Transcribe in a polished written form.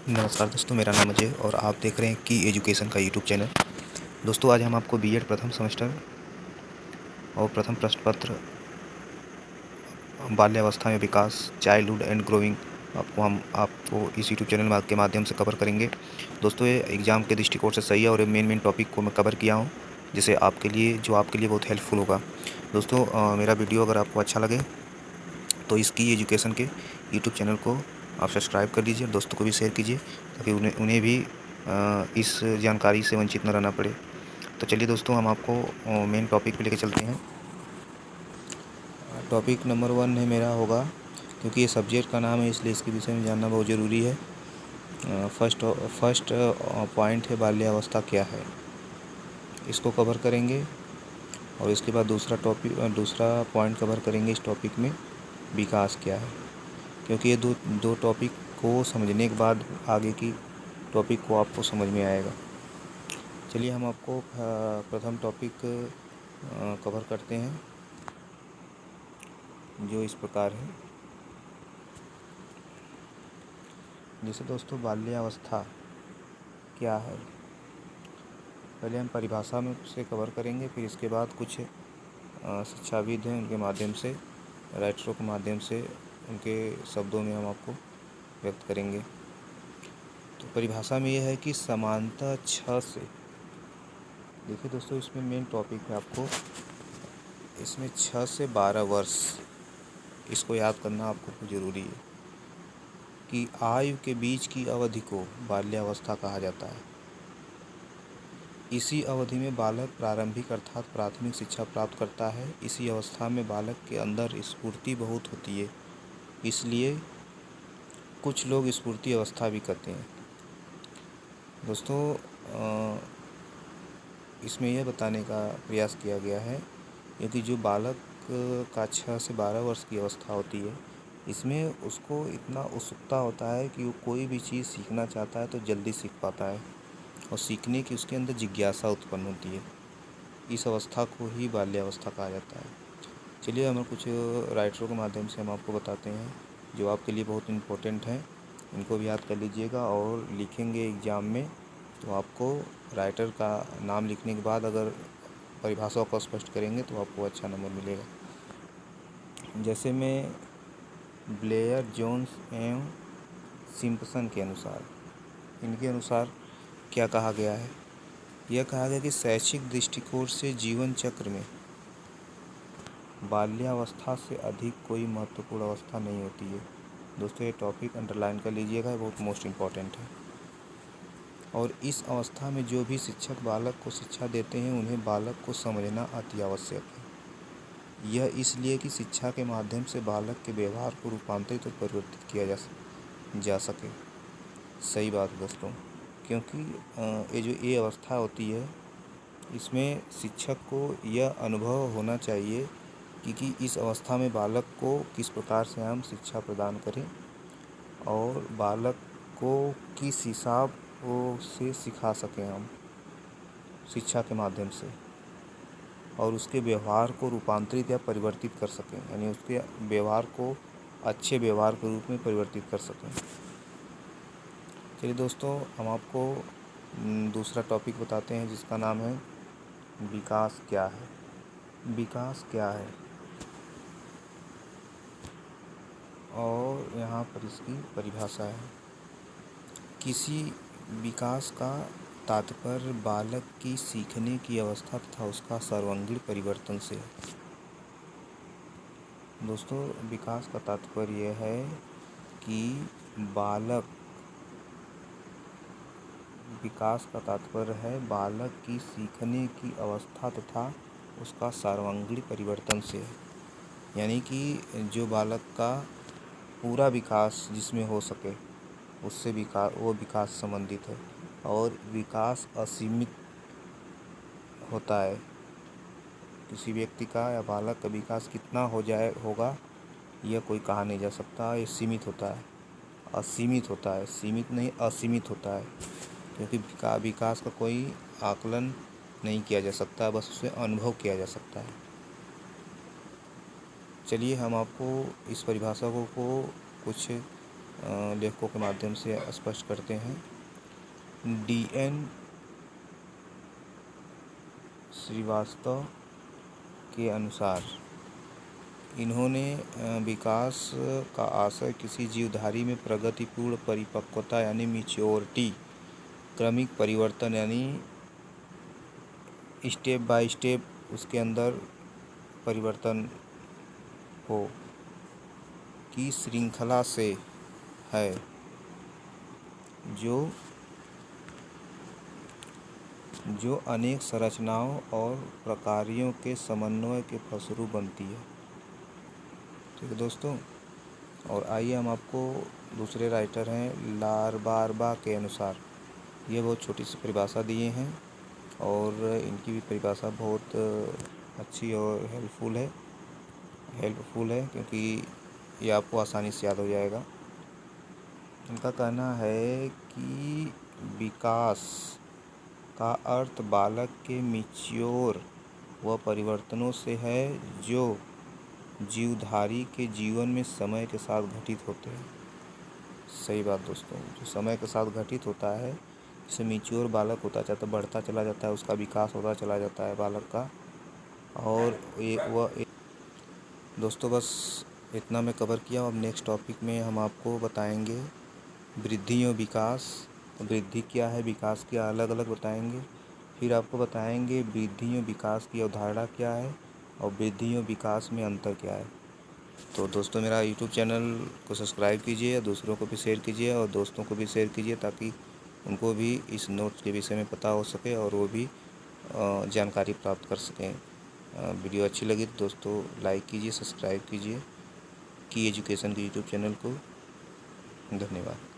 नमस्कार दोस्तों, मेरा नाम अजय और आप देख रहे हैं की एजुकेशन का यूट्यूब चैनल। दोस्तों, आज हम आपको बीएड प्रथम सेमेस्टर और प्रथम प्रश्न पत्र बाल्यावस्था में विकास, चाइल्डहुड एंड ग्रोइंग आपको इस यूट्यूब चैनल के माध्यम से कवर करेंगे। दोस्तों, ये एग्ज़ाम के दृष्टिकोण से सही है और मेन टॉपिक को मैं कवर किया हूँ, जिसे आपके लिए बहुत हेल्पफुल होगा। दोस्तों, मेरा वीडियो अगर आपको अच्छा लगे तो इसकी एजुकेशन के यूट्यूब चैनल को आप सब्सक्राइब कर लीजिए, दोस्तों को भी शेयर कीजिए, ताकि उन्हें भी इस जानकारी से वंचित न रहना पड़े। तो चलिए दोस्तों, हम आपको मेन टॉपिक पे लेके चलते हैं। टॉपिक नंबर 1 है मेरा होगा, क्योंकि ये सब्जेक्ट का नाम है इसलिए इसके विषय में जानना बहुत ज़रूरी है। फर्स्ट पॉइंट है बाल्यावस्था क्या है, इसको कवर करेंगे। और इसके बाद दूसरा पॉइंट कवर करेंगे इस टॉपिक में, विकास क्या है। क्योंकि ये दो टॉपिक को समझने के बाद आगे की टॉपिक को आपको समझ में आएगा। चलिए हम आपको प्रथम टॉपिक कवर करते हैं, जो इस प्रकार है। जैसे दोस्तों, बाल्यावस्था क्या है, पहले हम परिभाषा में से कवर करेंगे, फिर इसके बाद कुछ शिक्षाविद हैं उनके माध्यम से, राइटरों के माध्यम से, उनके शब्दों में हम आपको व्यक्त करेंगे। तो परिभाषा में यह है कि समानता 6 से, देखिए दोस्तों, इसमें मेन टॉपिक है आपको, इसमें 6 से 12 वर्ष, इसको याद करना आपको ज़रूरी है कि आयु के बीच की अवधि को बाल्यावस्था कहा जाता है। इसी अवधि में बालक प्रारंभिक अर्थात प्राथमिक शिक्षा प्राप्त करता है। इसी अवस्था में बालक के अंदर स्फूर्ति बहुत होती है, इसलिए कुछ लोग स्फूर्ति अवस्था भी कहते हैं। दोस्तों, इसमें यह बताने का प्रयास किया गया है, क्योंकि जो बालक का 6 से 12 वर्ष की अवस्था होती है, इसमें उसको इतना उत्सुकता होता है कि वो कोई भी चीज़ सीखना चाहता है तो जल्दी सीख पाता है, और सीखने की उसके अंदर जिज्ञासा उत्पन्न होती है। इस अवस्था को ही बाल्यावस्था कहा जाता है। चलिए हम कुछ राइटरों के माध्यम से हम आपको बताते हैं, जो आपके लिए बहुत इम्पोर्टेंट हैं। इनको भी याद कर लीजिएगा, और लिखेंगे एग्ज़ाम में तो आपको राइटर का नाम लिखने के बाद अगर परिभाषाओं को स्पष्ट करेंगे तो आपको अच्छा नंबर मिलेगा। जैसे में ब्लेयर, जोन्स एवं सिम्पसन के अनुसार, इनके अनुसार क्या कहा गया है, यह कहा गया कि शैक्षिक दृष्टिकोण से जीवन चक्र में बाल्यावस्था से अधिक कोई महत्वपूर्ण अवस्था नहीं होती है। दोस्तों, ये टॉपिक अंडरलाइन कर लीजिएगा, बहुत मोस्ट इम्पॉर्टेंट है। और इस अवस्था में जो भी शिक्षक बालक को शिक्षा देते हैं, उन्हें बालक को समझना अति आवश्यक है। यह इसलिए कि शिक्षा के माध्यम से बालक के व्यवहार को रूपांतरित और परिवर्तित किया जा सके। सही बात है दोस्तों, क्योंकि ये अवस्था होती है, इसमें शिक्षक को यह अनुभव होना चाहिए कि इस अवस्था में बालक को किस प्रकार से हम शिक्षा प्रदान करें, और बालक को किस हिसाब से सिखा सकें हम शिक्षा के माध्यम से, और उसके व्यवहार को रूपांतरित या परिवर्तित कर सकें, यानी उसके व्यवहार को अच्छे व्यवहार के रूप में परिवर्तित कर सकें। चलिए दोस्तों, हम आपको दूसरा टॉपिक बताते हैं, जिसका नाम है विकास क्या है। विकास क्या है, और यहाँ पर इसकी परिभाषा है। किसी विकास का तात्पर्य बालक की सीखने की अवस्था तथा उसका सर्वांगीण परिवर्तन से है। दोस्तों, विकास का तात्पर्य यह है कि विकास का तात्पर्य है बालक की सीखने की अवस्था तथा उसका सर्वांगीण परिवर्तन से है। यानी कि जो बालक का पूरा विकास जिसमें हो सके, उससे वो विकास संबंधित है। और विकास असीमित होता है, किसी व्यक्ति का या बालक का विकास कितना होगा यह कोई कहा नहीं जा सकता। ये सीमित होता है, असीमित होता है, सीमित नहीं असीमित होता है, क्योंकि विकास का कोई आकलन नहीं किया जा सकता, बस उसे अनुभव किया जा सकता है। चलिए हम आपको इस परिभाषा को कुछ लेखकों के माध्यम से स्पष्ट करते हैं। DN श्रीवास्तव के अनुसार इन्होंने विकास का आशय किसी जीवधारी में प्रगतिपूर्ण परिपक्वता यानी मैच्योरिटी, क्रमिक परिवर्तन यानी स्टेप बाय स्टेप उसके अंदर परिवर्तन हो की श्रृंखला से है, जो अनेक संरचनाओं और प्रकारों के समन्वय के फलस्वरूप बनती है। ठीक है दोस्तों, और आइए हम आपको दूसरे राइटर हैं लारबारबा के अनुसार, ये बहुत छोटी सी परिभाषा दिए हैं और इनकी भी परिभाषा बहुत अच्छी और हेल्पफुल है क्योंकि ये आपको आसानी से याद हो जाएगा। इनका कहना है कि विकास का अर्थ बालक के मैच्योर व परिवर्तनों से है जो जीवधारी के जीवन में समय के साथ घटित होते हैं। सही बात दोस्तों, जो समय के साथ घटित होता है, जैसे मैच्योर बालक होता जाता, बढ़ता चला जाता है, उसका विकास होता चला जाता है बालक का। और दोस्तों बस इतना मैं कवर किया। अब नेक्स्ट टॉपिक में हम आपको बताएंगे वृद्धि और विकास। वृद्धि क्या है, विकास क्या, अलग अलग बताएंगे। फिर आपको बताएंगे वृद्धि और विकास की अवधारणा क्या है और वृद्धि और विकास में अंतर क्या है। तो दोस्तों मेरा यूट्यूब चैनल को सब्सक्राइब कीजिए, दूसरों को भी शेयर कीजिए और दोस्तों को भी शेयर कीजिए ताकि उनको भी इस नोट्स के विषय में पता हो सके और वो भी जानकारी प्राप्त कर सकें। वीडियो अच्छी लगी तो दोस्तों लाइक कीजिए, सब्सक्राइब कीजिए की एजुकेशन के यूट्यूब चैनल को। धन्यवाद।